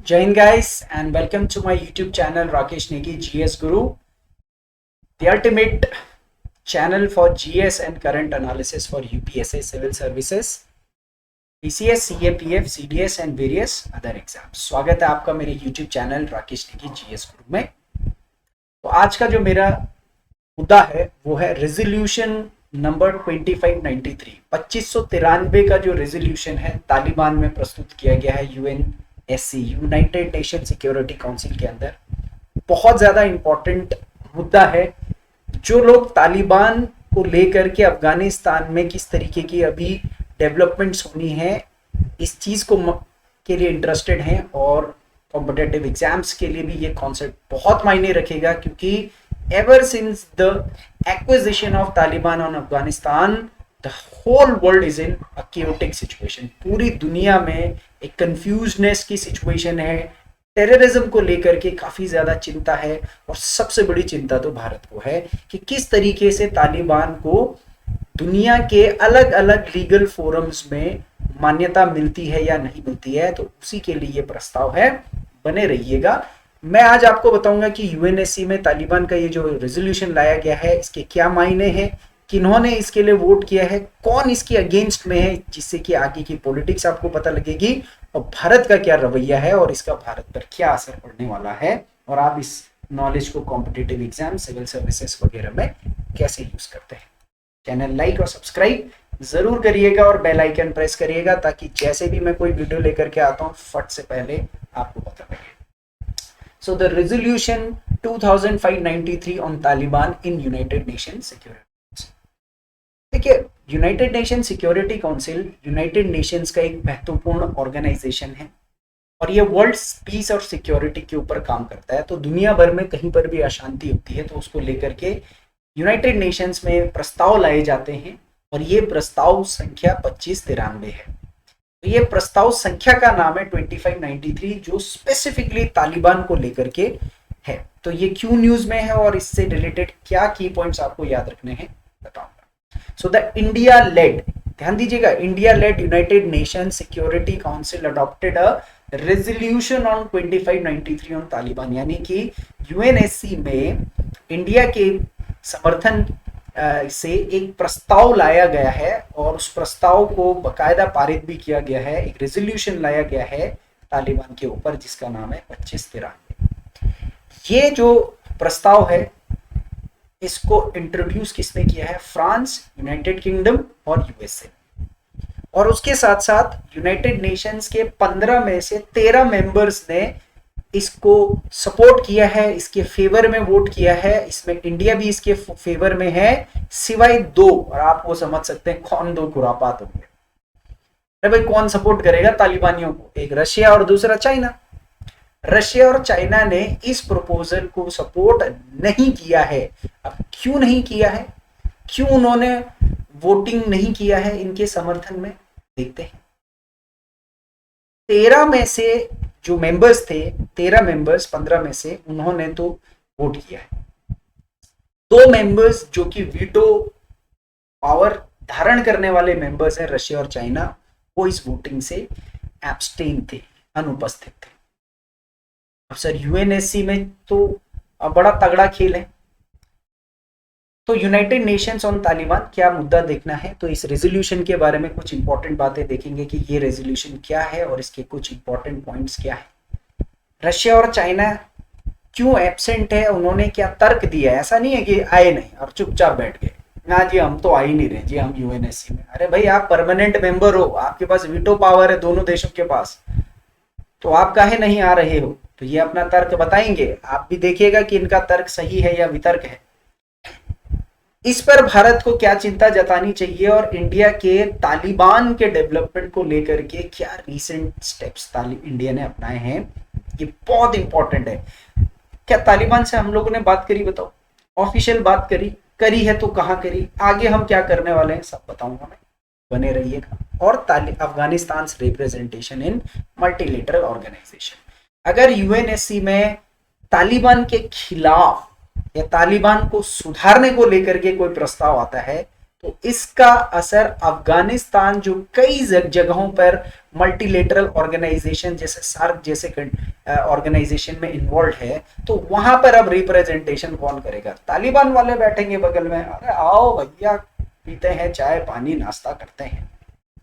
Jai Hind guys and welcome to my YouTube channel Rakesh Negi GS Guru, the ultimate channel for GS and current analysis for UPSC civil services, PCS, CAPF, CDS and various other exams। स्वागत है आपका मेरे YouTube channel Rakesh Negi GS गुरु में। तो आज का जो मेरा मुद्दा है वो है रेजोल्यूशन नंबर 2593 2593 का जो रेजोल्यूशन है तालिबान में प्रस्तुत किया गया है UNSC United nation security council के अंदर। बहुत ज्यादा इंपॉर्टेंट मुद्दा है। जो लोग तालिबान को लेकर के अफगानिस्तान में किस तरीके की अभी डेवलपमेंट्स होनी है इस चीज को के लिए इंटरेस्टेड हैं और कॉम्पिटिटिव एग्जाम्स के लिए भी ये कॉन्सेप्ट बहुत मायने रखेगा, क्योंकि ever since the acquisition of Taliban on Afghanistan, the whole world is in a chaotic situation। पूरी दुनिया में एक कंफ्यूजनेस की सिचुएशन है, टेररिज्म को लेकर के काफी ज्यादा चिंता है और सबसे बड़ी चिंता तो भारत को है कि किस तरीके से तालिबान को दुनिया के अलग अलग लीगल फोरम्स में मान्यता मिलती है या नहीं मिलती है। तो उसी के लिए ये प्रस्ताव है, बने रहिएगा। मैं आज आपको बताऊंगा कि यूएनएससी में तालिबान का ये जो रेजोल्यूशन लाया गया है इसके क्या मायने हैं, किन्होंने इसके लिए वोट किया है, कौन इसके अगेंस्ट में है, जिससे कि आगे की पॉलिटिक्स आपको पता लगेगी और भारत का क्या रवैया है और इसका भारत पर क्या असर पड़ने वाला है और आप इस नॉलेज को कॉम्पिटिटिव एग्जाम, सिविल सर्विसेज वगैरह में कैसे यूज करते हैं। चैनल लाइक और सब्सक्राइब जरूर करिएगा और बेल आइकन प्रेस करिएगा ताकि जैसे भी मैं कोई वीडियो लेकर के आता हूँ फट से पहले आपको पता लगे। So the resolution 2593 on Taliban in United Nations Security Council। देखिए, United nation security council United Nations का एक महत्वपूर्ण ऑर्गेनाइजेशन है और ये वर्ल्ड पीस और सिक्योरिटी के ऊपर काम करता है। तो दुनिया भर में कहीं पर भी अशांति होती है तो उसको लेकर के यूनाइटेड नेशंस में प्रस्ताव लाए जाते हैं और ये प्रस्ताव संख्या 2593 है। तो ये प्रस्ताव संख्या का नाम है 2593 जो स्पेसिफिकली तालिबान को लेकर के है। तो ये क्यों न्यूज में है और इससे रिलेटेड क्या की पॉइंट्स आपको याद रखने हैं बताऊंगा। सो द इंडिया लेड, ध्यान दीजिएगा, India lead United nation security council adopted a resolution on 2593 on Taliban, यानी कि यूएनएससी में इंडिया के समर्थन से एक प्रस्ताव लाया गया है और उस प्रस्ताव को बकायदा पारित भी किया गया है। एक रेजोल्यूशन लाया गया है तालिबान के ऊपर जिसका नाम है 2593। ये जो प्रस्ताव है इसको इंट्रोड्यूस किसने किया है? फ्रांस, यूनाइटेड किंगडम और यूएसए। और उसके साथ साथ यूनाइटेड नेशंस के 15 में से 13 मेंबर्स ने इसको सपोर्ट किया है, इसके फेवर में वोट किया है। इसमें इंडिया भी इसके फेवर में है सिवाय दो, और आप वो समझ सकते हैं कौन दो खुरापात होंगे। अरे भाई, कौन सपोर्ट करेगा तालिबानियों को? एक रशिया और दूसरा चाइना। रशिया और चाइना ने इस प्रपोजल को सपोर्ट नहीं किया है। अब क्यों नहीं किया है, क्यों उन्होंने वोटिंग नहीं किया है इनके समर्थन में, देखते हैं। 13 में से जो मेंबर्स थे, 13 मेंबर्स 15 में से, उन्होंने तो वोट किया है। 2 मेंबर्स जो कि वीटो पावर धारण करने वाले मेंबर्स हैं, रशिया और चाइना, वो इस वोटिंग से एब्सटेन थे, अनुपस्थित थे। अब सर यूएनएससी में तो अब बड़ा तगड़ा खेल है। तो यूनाइटेड नेशंस ऑन तालिबान क्या मुद्दा देखना है, तो इस रेजोल्यूशन के बारे में कुछ इंपॉर्टेंट बातें देखेंगे कि ये रेजोल्यूशन क्या है और इसके कुछ इंपॉर्टेंट पॉइंट्स क्या है। रशिया और चाइना क्यों एब्सेंट है, उन्होंने क्या तर्क दिया है? ऐसा नहीं है कि आए नहीं और चुपचाप बैठ गए, ना जी हम तो आ ही नहीं रहे जी, हम यूएनएससी में। अरे भाई, आप परमानेंट मेंबर हो, आपके पास वीटो पावर है दोनों देशों के पास, तो आप काहे नहीं आ रहे हो? तो ये अपना तर्क बताएंगे, आप भी देखिएगा कि इनका तर्क सही है या वितर्क है। इस पर भारत को क्या चिंता जतानी चाहिए और इंडिया के तालिबान के डेवलपमेंट को लेकर के क्या रीसेंट स्टेप्स इंडिया ने अपनाए हैं, ये बहुत इंपॉर्टेंट है। क्या तालिबान से हम लोगों ने बात करी? बताओ, ऑफिशियल बात करी है तो कहाँ करी, आगे हम क्या करने वाले हैं सब बताऊंगा मैं, बने रहिएगा। और Afghanistan representation in multilateral organisation. अगर यूएनएससी में तालिबान के खिलाफ या तालिबान को सुधारने को लेकर के कोई प्रस्ताव आता है तो इसका असर अफगानिस्तान जो कई जगहों पर मल्टीलेटरल ऑर्गेनाइजेशन जैसे सार्क जैसे ऑर्गेनाइजेशन में इन्वॉल्व है, तो वहां पर अब रिप्रेजेंटेशन कौन करेगा? तालिबान वाले बैठेंगे बगल में, अरे आओ भैया पीते हैं चाय पानी नाश्ता करते हैं,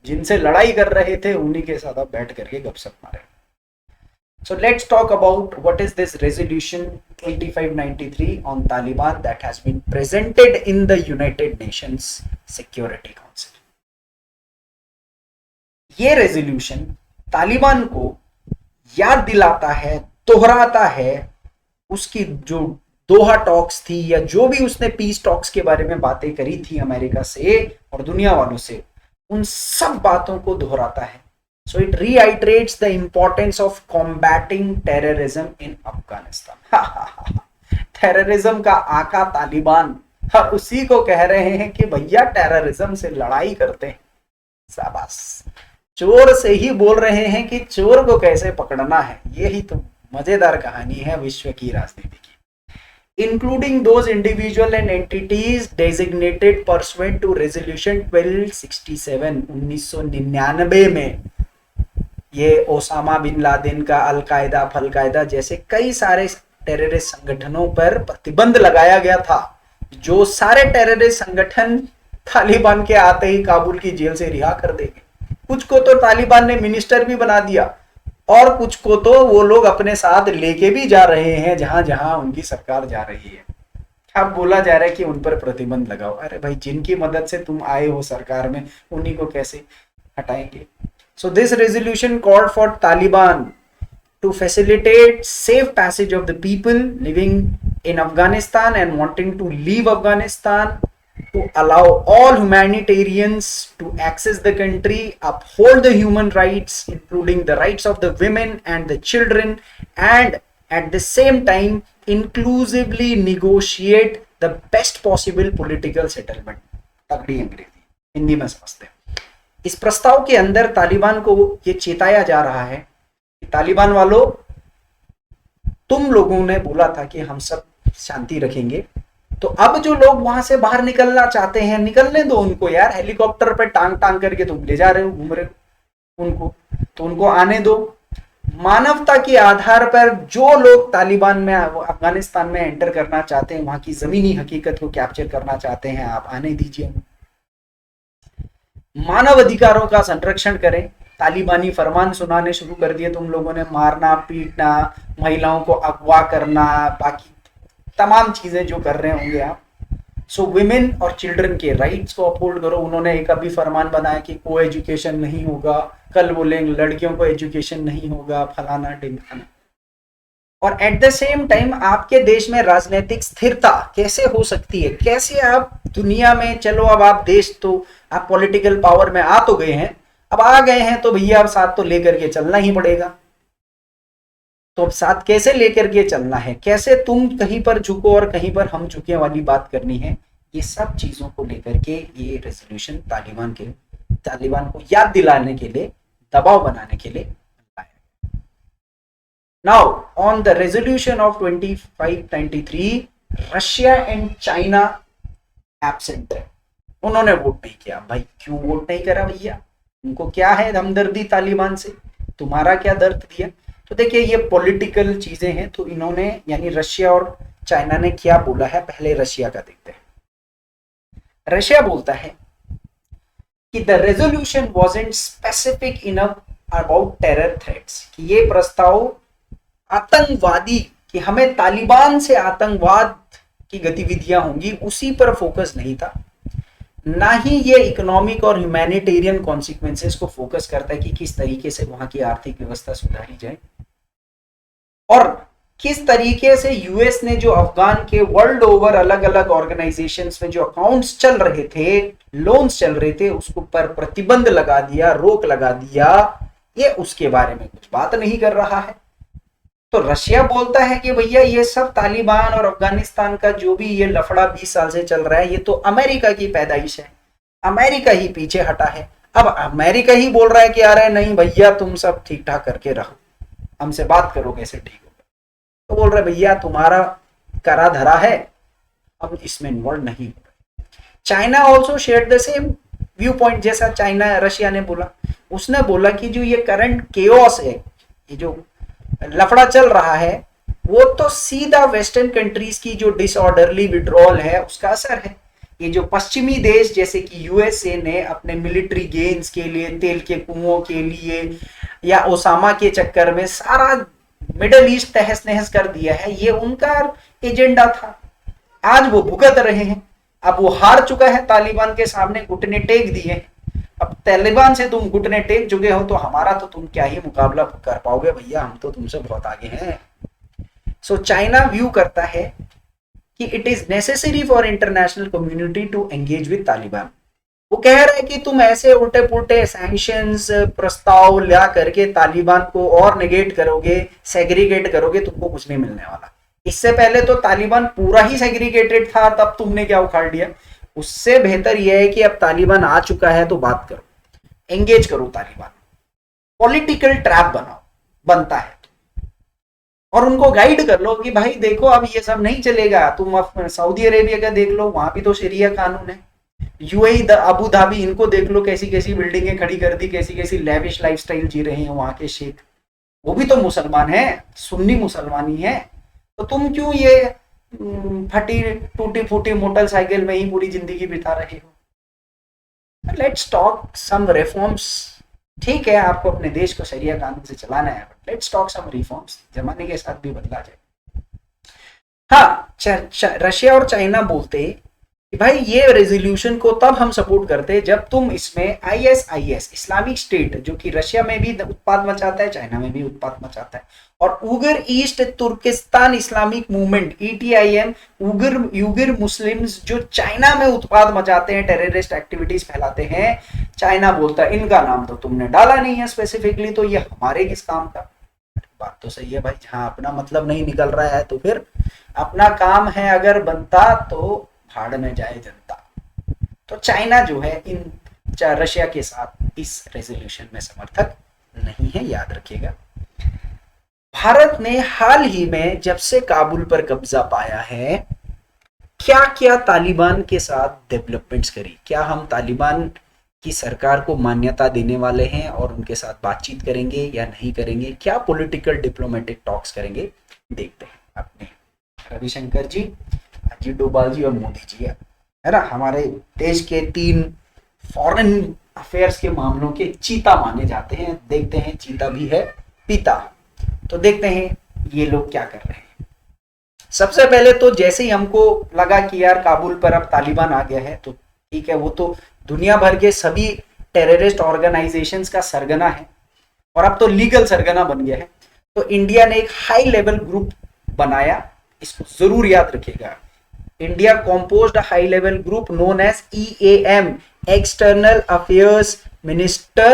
जिनसे लड़ाई कर रहे थे उन्हीं के साथ अब बैठ करके गपशप मारे। So let's talk about what is this resolution 2593 on Taliban that has been presented in the United Nations Security Council. ये रेजोल्यूशन तालिबान को याद दिलाता है, दोहराता है उसकी जो दोहा टॉक्स थी या जो भी उसने पीस टॉक्स के बारे में बातें करी थी अमेरिका से और दुनिया वालों से, उन सब बातों को दोहराता है। So it reiterates the importance of combating terrorism in Afghanistan. Terrorism का आका तालिबान, और उसी को कह रहे हैं कि भैया टेररिज्म से लड़ाई करते हैं। शाबाश, चोर से ही बोल रहे हैं कि चोर को कैसे पकड़ना है। यही तो मजेदार कहानी है विश्व की राजनीति की। Including those individual and entities designated pursuant to resolution 1267 1999 में, ये ओसामा बिन लादेन का अलकायदा फलकायदा जैसे कई सारे टेररिस्ट संगठनों पर प्रतिबंध लगाया गया था, जो सारे टेररिस्ट संगठन तालिबान के आते ही काबुल की जेल से रिहा कर देंगे। कुछ को तो तालिबान ने मिनिस्टर भी बना दिया और कुछ को तो वो लोग अपने साथ लेके भी जा रहे हैं जहां जहां उनकी सरकार जा रही है। अब बोला जा रहा है कि उन पर प्रतिबंध लगाओ। अरे भाई, जिनकी मदद से तुम आए हो सरकार में, उन्हीं को कैसे हटाएंगे? So this resolution called for Taliban to facilitate safe passage of the people living in Afghanistan and wanting to leave Afghanistan, to allow all humanitarians to access the country, uphold the human rights including the rights of the women and the children, and at the same time inclusively negotiate the best possible political settlement. तगड़ी अंग्रेजी, हिंदी में समझते हैं। इस प्रस्ताव के अंदर तालिबान को ये चेताया जा रहा है कि तालिबान वालों, तुम लोगों ने बोला था कि हम सब शांति रखेंगे, तो अब जो लोग वहां से बाहर निकलना चाहते हैं निकलने दो उनको यार। हेलीकॉप्टर पे टांग टांग करके तुम ले जा रहे हो, घूम रहे हो उनको, तो उनको आने दो। मानवता के आधार पर जो लोग तालिबान में अफगानिस्तान में एंटर करना चाहते हैं, वहां की जमीनी हकीकत को कैप्चर करना चाहते हैं, आप आने दीजिए। मानव अधिकारों का संरक्षण करें। तालिबानी फरमान सुनाने शुरू कर दिए तुम लोगों ने, मारना पीटना, महिलाओं को अगवा करना, बाकी तमाम चीजें जो कर रहे होंगे आप। सो विमेन और चिल्ड्रन के राइट्स को अपहोल्ड करो। उन्होंने एक अभी फरमान बनाया कि को एजुकेशन नहीं होगा, कल बोलेंगे लड़कियों को एजुकेशन नहीं होगा, फलाना ढिमकाना। और एट द सेम टाइम आपके देश में राजनीतिक स्थिरता कैसे हो सकती है? कैसे आप दुनिया में, चलो अब आप देश तो आप पॉलिटिकल पावर में आ तो गए हैं, अब आ गए हैं तो भैया अब साथ तो लेकर के चलना ही पड़ेगा। तो अब साथ कैसे लेकर के चलना है, कैसे तुम कहीं पर झुको और कहीं पर हम झुके वाली बात करनी है, ये सब चीजों को लेकर के ये रेजोल्यूशन तालिबान को याद दिलाने के लिए, दबाव बनाने के लिए। Now on the resolution of 2593, Russia and China absent है, उन्होंने वोट नहीं किया। भाई क्यों वोट नहीं करा भैया? उनको क्या है हमदर्दी तालिबान से? तुम्हारा क्या दर्द दिया? तो देखिए ये पॉलिटिकल चीजें हैं, तो इन्होंने यानी रशिया और चाइना ने क्या बोला है, पहले रशिया का देखते हैं। रशिया बोलता है कि the resolution wasn't specific enough about terror threats, कि ये प्रस्ताव आतंकवादी, कि हमें तालिबान से आतंकवाद की गतिविधियां होंगी उसी पर फोकस नहीं था, ना ही ये इकोनॉमिक और ह्यूमैनिटेरियन कॉन्सिक्वेंसेस को फोकस करता है कि किस तरीके से वहां की आर्थिक व्यवस्था सुधारी जाए और किस तरीके से यूएस ने जो अफगान के वर्ल्ड ओवर अलग अलग ऑर्गेनाइजेशंस में जो अकाउंट्स चल रहे थे, लोन्स चल रहे थे, उसको पर प्रतिबंध लगा दिया, रोक लगा दिया, ये उसके बारे में कुछ बात नहीं कर रहा है। तो रशिया बोलता है कि भैया ये सब तालिबान और अफगानिस्तान का जो भी ये लफड़ा 20 साल से चल रहा है, ये तो अमेरिका की पैदाइश है, अमेरिका ही पीछे हटा है। अब अमेरिका ही बोल रहा है कि अरे नहीं भैया तुम सब ठीक ठाक करके रहो, हमसे बात करो कैसे ठीक होगा। तो बोल रहे भैया तुम्हारा करा धरा है, हम इसमें इन्वॉल्व नहीं हो रहे। China also share the same view point, जैसा चाइना रशिया ने बोला, उसने बोला कि जो ये करंट केओस है, ये जो लफड़ा चल रहा है वो तो सीधा वेस्टर्न कंट्रीज की जो डिसऑर्डरली विड्रॉल है उसका असर है। ये जो पश्चिमी देश जैसे कि यूएसए ने अपने मिलिट्री गेन्स के लिए, तेल के कुओं के लिए या ओसामा के चक्कर में सारा मिडल ईस्ट तहस नहस कर दिया है, ये उनका एजेंडा था। आज वो भुगत रहे हैं। अब वो हार चुका है, तालिबान के सामने घुटने टेक दिए। अब तालिबान से तुम घुटने टेक चुके हो तो हमारा तो तुम क्या ही मुकाबला कर पाओगे भैया, हम तो तुमसे बहुत आगे हैं। सो चाइना व्यू करता है कि it is necessary for international community to engage with Taliban. वो कह रहे हैं कि तुम ऐसे उल्टे पुल्टे सैंक्शंस प्रस्ताव ला करके तालिबान को और नेगेट करोगे, सेग्रीगेट करोगे, तुमको कुछ नहीं मिलने वाला। इससे पहले तो तालिबान पूरा ही सेग्रीगेटेड था, तब तुमने क्या उखाड़ लिया। उससे बेहतर यह है कि अब तालिबान आ चुका है तो बात करो, एंगेज करो तालिबान, पॉलिटिकल ट्रैप बनाओ, बनता है और उनको गाइड कर लो कि भाई देखो अब ये सब नहीं चलेगा। तुम सऊदी अरेबिया का देख लो, वहां भी तो शरिया कानून है। यूएई अबू धाबी, इनको देख लो कैसी कैसी बिल्डिंगें खड़ी कर दी, कैसी कैसी लेविश लाइफस्टाइल जी रहे हैं वहां के शेख, वो भी तो मुसलमान है, सुन्नी मुसलमानी है। तो तुम क्यों ये फटी टूटी फूटी मोटरसाइकिल में ही पूरी जिंदगी बिता रहे हो। Let's talk some reforms. ठीक है, आपको अपने देश को शरिया कानून से चलाना है, but let's talk some reforms, जमाने के साथ भी बदला जाए। हाँ, रशिया और चाइना बोलते कि भाई ये रेजोल्यूशन को तब हम सपोर्ट करते जब तुम इसमें आईएसआईएस, इस्लामिक स्टेट, जो कि रशिया में भी उत्पाद मचाता है, चाइना में भी उत्पाद मचाता है, और Uyghur East Turkistan Islamic movement ETIM, Uyghur Muslims जो चाइना में उत्पाद मचाते हैं, टेररिस्ट एक्टिविटीज फैलाते हैं, चाइना बोलता है इनका नाम तो तुमने डाला नहीं है स्पेसिफिकली, तो ये हमारे किस काम का। बात तो सही है भाई, जहां अपना मतलब नहीं निकल रहा है तो फिर अपना काम है अगर बनता तो भाड़ में जाए जनता। तो चाइना जो है इन रशिया के साथ इस रेजोल्यूशन में समर्थक नहीं है, याद रखिएगा। भारत ने हाल ही में जब से काबुल पर कब्जा पाया है, क्या क्या तालिबान के साथ डेवलपमेंट्स करी, क्या हम तालिबान की सरकार को मान्यता देने वाले हैं और उनके साथ बातचीत करेंगे या नहीं करेंगे, क्या पॉलिटिकल डिप्लोमेटिक टॉक्स करेंगे, देखते हैं। अपने रविशंकर जी, अजीत डोभाल जी और मोदी जी है ना, हमारे देश के 3 फॉरेन अफेयर्स के मामलों के चीता माने जाते हैं। देखते हैं, चीता भी है पीता, तो देखते हैं ये लोग क्या कर रहे हैं। सबसे पहले तो जैसे ही हमको लगा कि यार काबुल पर अब तालिबान आ गया है, तो ठीक है, वो तो दुनिया भर के सभी टेररिस्ट ऑर्गेनाइजेशंस का सरगना है और अब तो लीगल सरगना बन गया है। तो इंडिया ने एक हाई लेवल ग्रुप बनाया, इसको जरूर याद रखिएगा। India composed a high level group known as EAM, External Affairs Minister,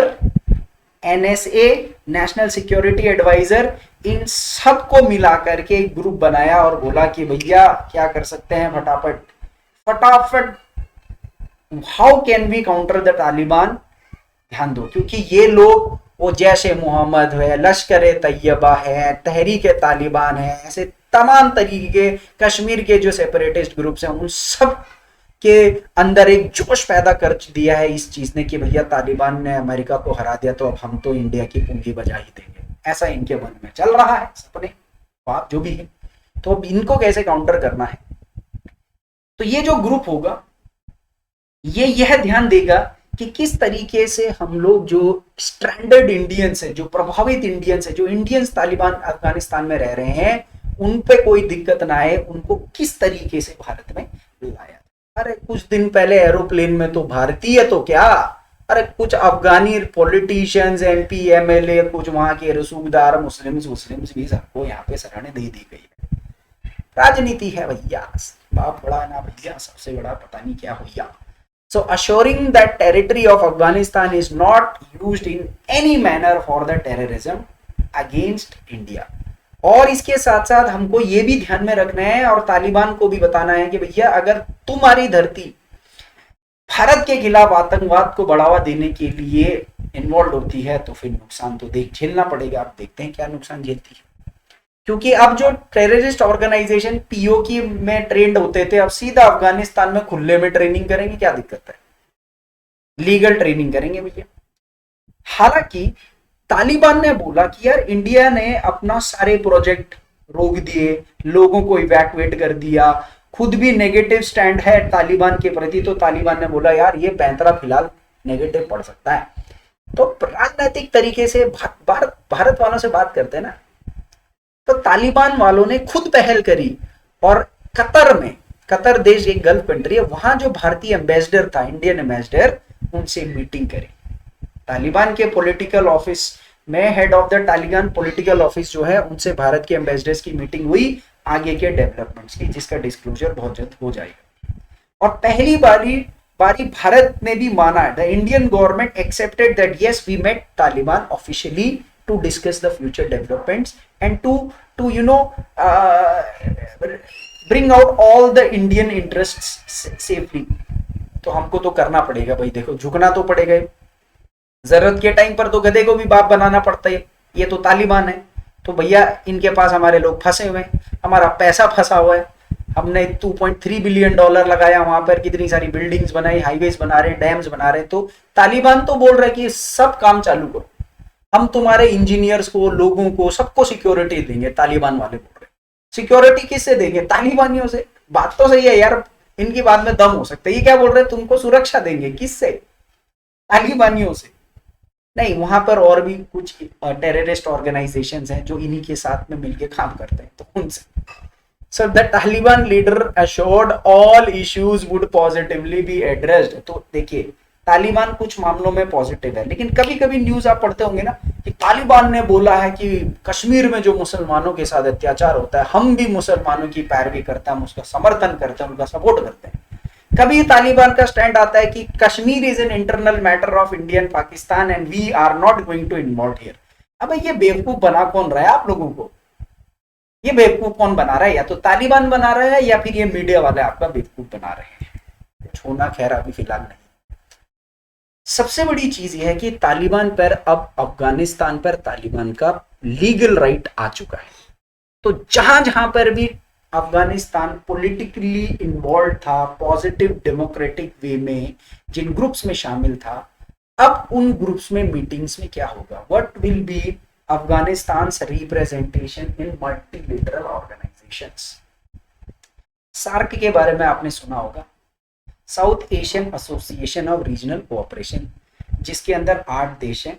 NSA, National Security Advisor, इन सबको मिलाकर के एक ग्रुप बनाया और बोला कि भैया क्या कर सकते हैं, फटाफट फटाफट how can we counter the Taliban. ध्यान दो, क्योंकि ये लोग वो जैश ए मोहम्मद है, लश्कर ए तैयबा है, तहरीक ए तालिबान है, ऐसे तमाम तरीके के कश्मीर के जो सेपरेटिस्ट ग्रुप्स हैं, उन सब के अंदर एक जोश पैदा कर दिया है इस चीज ने कि भैया तालिबान ने अमेरिका को हरा दिया तो अब हम तो इंडिया की पूंजी बजा ही देंगे। ऐसा इनके मन में चल रहा है, सपने बात जो भी है। तो अब इनको कैसे काउंटर करना है, तो ये जो ग्रुप होगा ये यह ध्यान देगा कि किस तरीके से हम लोग जो स्ट्रैंडर्ड इंडियंस है, जो प्रभावित इंडियंस है, जो इंडियंस तालिबान अफगानिस्तान में रह रहे हैं, उन पे कोई दिक्कत ना आए, उनको किस तरीके से भारत में लाया। अरे कुछ दिन पहले एरोप्लेन में तो भारतीय तो क्या, अरे कुछ अफगानी पॉलिटिशियंस, एमपी, एमएलए, कुछ वहां के रसूखदार मुस्लिम्स भी सबको यहाँ पे शरण दे दी गई है। राजनीति है भैया, बाप बड़ा ना भैया, सबसे बड़ा पता नहीं क्या हुआ। So assuring that territory of Afghanistan is not used in any manner for the terrorism against India। और इसके साथ साथ हमको ये भी ध्यान में रखना है और तालिबान को भी बताना है कि भैया अगर तुम्हारी धरती भारत के खिलाफ आतंकवाद को बढ़ावा देने के लिए इन्वॉल्व होती है तो फिर नुकसान तो झेलना पड़ेगा। आप देखते हैं क्या नुकसान झेलती है, क्योंकि अब जो टेररिस्ट ऑर्गेनाइजेशन पीओके में ट्रेंड होते थे, अब सीधा अफगानिस्तान में खुले में ट्रेनिंग करेंगे, क्या दिक्कत है, लीगल ट्रेनिंग करेंगे भैया। हालांकि तालिबान ने बोला कि यार इंडिया ने अपना सारे प्रोजेक्ट रोक दिए, लोगों को इवैक्यूएट कर दिया, खुद भी नेगेटिव स्टैंड है तालिबान के प्रति, तो तालिबान ने बोला यार ये पैंतरा फिलहाल नेगेटिव पड़ सकता है। तो राजनीतिक तरीके से भारत वालों से बात करते हैं ना, तो तालिबान वालों ने खुद पहल करी और कतर देश एक गल्फ कंट्री है, वहां जो भारतीय एम्बेसडर था, इंडियन एम्बेसडर, उनसे मीटिंग करी। तालिबान के पॉलिटिकल ऑफिस में, head of the Taliban political office जो है, उनसे भारत के एम्बेसडर्स की मीटिंग हुई आगे के डेवलपमेंट्स की, जिसका डिस्क्लोजर बहुत जल्द हो जाएगा। और पहली बारी भारत ने भी माना है, the Indian government accepted that yes we met Taliban officially to discuss the future developments and to you know bring out all the Indian interests safely. तो हमको तो करना पड़ेगा भाई, देखो झुकना तो पड़ेगा, जरूरत के टाइम पर तो गधे को भी बाप बनाना पड़ता है, ये तो तालिबान है। तो भैया इनके पास हमारे लोग फंसे हुए हैं, हमारा पैसा फंसा हुआ है, हमने $2.3 बिलियन लगाया वहां पर, कितनी सारी बिल्डिंग्स बनाई, हाईवेज बना रहे हैं, डैम्स बना रहे हैं। तो तालिबान तो बोल रहा है कि सब काम चालू करो, हम तुम्हारे इंजीनियर्स को, लोगों को, सबको सिक्योरिटी देंगे। तालिबान वाले बोल रहे हैं सिक्योरिटी किससे देंगे? तालिबानियों से। बात तो सही है यार, इनकी बात में दम हो सकता है। ये क्या बोल रहे हैं, तुमको सुरक्षा देंगे, किससे? तालिबानियों से नहीं, वहां पर और भी कुछ टेररिस्ट ऑर्गेनाइजेशंस हैं जो इन्हीं के साथ में मिलकर काम करते हैं, तो उनसे। So the Taliban leader assured all issues would positively be addressed। तो देखिए तालिबान कुछ मामलों में पॉजिटिव है, लेकिन कभी कभी न्यूज आप पढ़ते होंगे ना कि तालिबान ने बोला है कि कश्मीर में जो मुसलमानों के साथ अत्याचार होता है, हम भी मुसलमानों की पैरवी करते हैं, हम उसका समर्थन करते हैं, उनका सपोर्ट करते हैं। कभी तालिबान का स्टैंड आता है कि Kashmir is an internal matter of Indian Pakistan and we are not going to involve here. अब ये बेवकूफ बना कौन रहा है आप लोगों को? ये बेवकूफ कौन बना रहा है? या तो तालिबान बना रहा है या फिर ये मीडिया वाले आपका बेवकूफ बना रहे हैं। छोड़ना खैर अभी फिलहाल नहीं। सबसे बड़ी चीज यह है कि तालिबान पर अब अफगानिस्तान पर तालिबान का लीगल राइट आ चुका है। तो जहां जहां पर भी अफगानिस्तान पॉलिटिकली इन्वॉल्व था, पॉजिटिव डेमोक्रेटिक वे में, जिन ग्रुप्स में शामिल था, अब उन ग्रुप्स में मीटिंग्स में क्या होगा, what will be Afghanistan's representation in multilateral organisations. SAARC के बारे में आपने सुना होगा, South Asian association of regional cooperation, जिसके अंदर 8 देश हैं,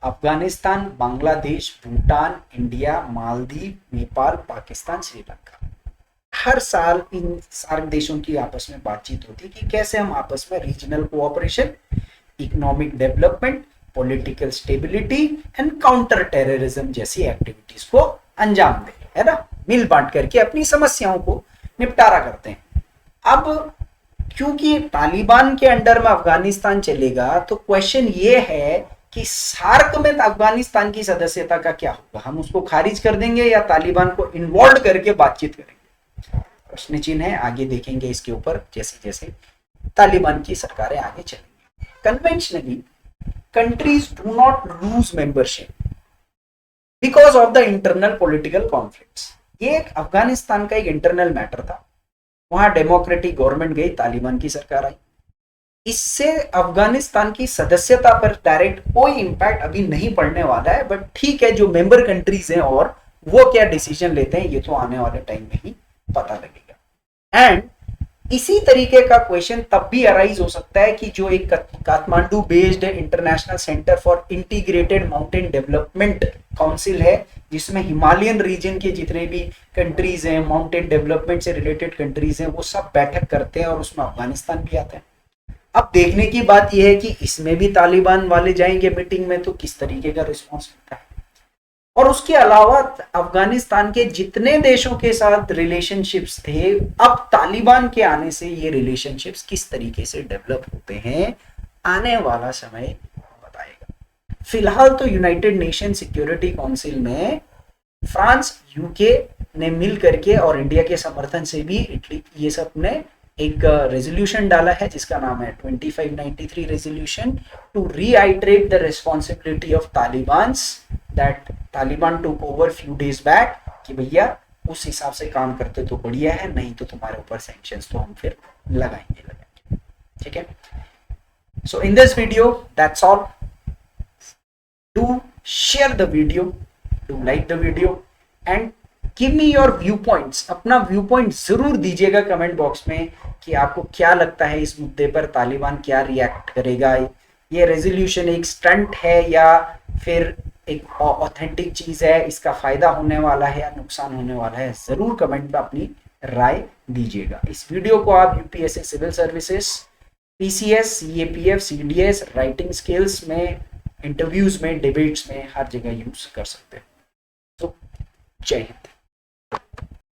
अफगानिस्तान, बांग्लादेश, भूटान, इंडिया, मालदीव, नेपाल, पाकिस्तान, श्रीलंका। हर साल इन सार्क देशों की आपस में बातचीत होती है कि कैसे हम आपस में regional cooperation, economic development, political stability and counter terrorism जैसी एक्टिविटीज को अंजाम दें, है ना, मिल बांट करके अपनी समस्याओं को निपटारा करते हैं। अब क्योंकि तालिबान के अंडर में अफगानिस्तान चलेगा, तो क्वेश्चन ये है कि सार्क में अफगानिस्तान की सदस्यता का क्या होगा? हम उसको खारिज कर देंगे या तालिबान को इन्वॉल्व करके बातचीत करेंगे? प्रश्न चिन्ह है, आगे देखेंगे इसके ऊपर जैसे जैसे तालिबान की सरकारें आगे चलेंगी। Conventionally countries do not lose membership because of the internal political conflicts। ये अफगानिस्तान का एक इंटरनल मैटर था, वहां डेमोक्रेटिक गवर्नमेंट गई, तालिबान की सरकार आई। इससे अफगानिस्तान की सदस्यता पर डायरेक्ट कोई इंपैक्ट अभी नहीं पड़ने वाला है, बट ठीक है, जो मेंबर कंट्रीज हैं और वो क्या डिसीजन लेते हैं ये तो आने वाले टाइम में ही पता लगेगा। एंड इसी तरीके का क्वेश्चन तब भी अराइज हो सकता है कि जो एक Kathmandu based international centre for integrated mountain development council है, जिसमें हिमालयन रीजन के जितने भी कंट्रीज हैं, माउंटेन डेवलपमेंट से रिलेटेड कंट्रीज हैं, वो सब बैठक करते हैं और उसमें अफगानिस्तान भी आता है। अब देखने की बात यह है कि इसमें भी तालिबान वाले जाएंगे मीटिंग में, तो किस तरीके का रिस्पॉन्स मिलता है। और उसके अलावा अफगानिस्तान के जितने देशों के साथ रिलेशनशिप्स थे, अब तालिबान के आने से ये रिलेशनशिप्स किस तरीके से डेवलप होते हैं, आने वाला समय बताएगा। फिलहाल तो यूनाइटेड नेशन सिक्योरिटी काउंसिल में फ्रांस, यूके ने मिल करके और इंडिया के समर्थन से भी इटली, ये सब ने एक रेजोल्यूशन डाला है जिसका नाम है 2593 resolution to reiterate the responsibility of Talibans that Taliban took over few days back, कि भैया उस हिसाब से काम करते तो बढ़िया है, नहीं तो तुम्हारे ऊपर सैंक्शंस तो हम फिर लगाएंगे। ठीक है, so in this video that's all. Do share the video, do like the video and give me your viewpoints. अपना viewpoint जरूर दीजिएगा कमेंट बॉक्स में कि आपको क्या लगता है इस मुद्दे पर, तालिबान क्या रिएक्ट करेगा, ये रेजोल्यूशन एक स्टंट है या फिर एक ऑथेंटिक चीज है, इसका फायदा होने वाला है या नुकसान होने वाला है, जरूर कमेंट में अपनी राय दीजिएगा। इस वीडियो को आप UPSC civil services, PCS, CAPF, CDS, writing skills में, इंटरव्यूज में, डिबेट्स में, हर जगह यूज कर सकते हैं। तो जय हिंद।